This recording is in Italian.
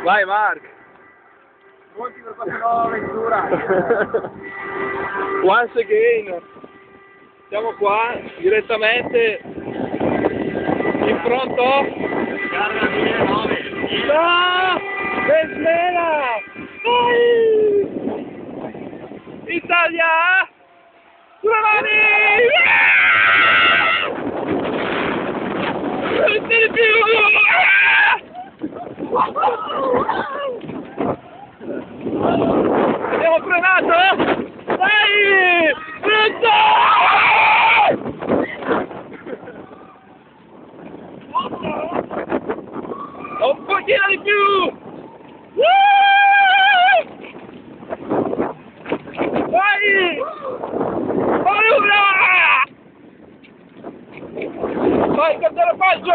Vai Mark! Pronti per questa nuova avventura? Once again! Siamo qua direttamente in fronto. Gardaland 9. No! Venezuela! Vai! Italia! Sulle mani! Non di più! Abbiamo frenato! Dai! Pronto! Un pochino di più! Vai! Vai una! Vai, cantare paggio!